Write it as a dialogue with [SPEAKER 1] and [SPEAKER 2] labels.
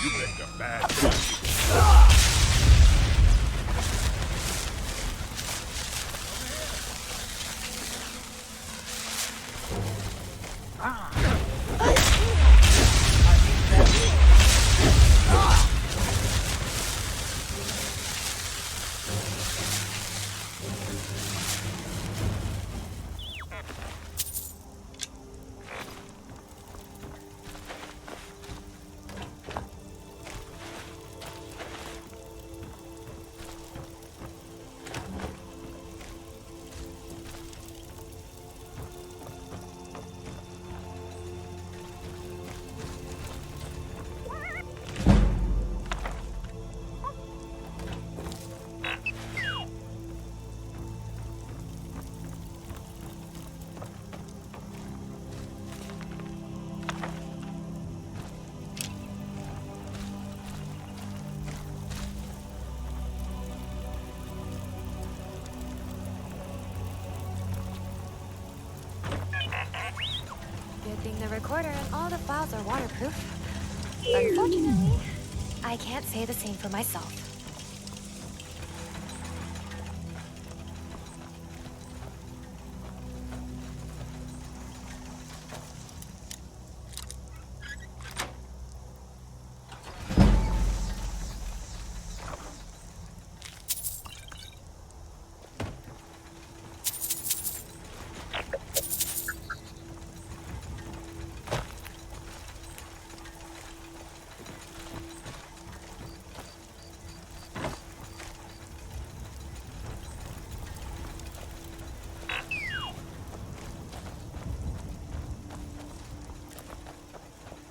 [SPEAKER 1] You picked a bad fight.
[SPEAKER 2] Good thing the recorder and all the files are waterproof. Unfortunately, I can't say the same for myself.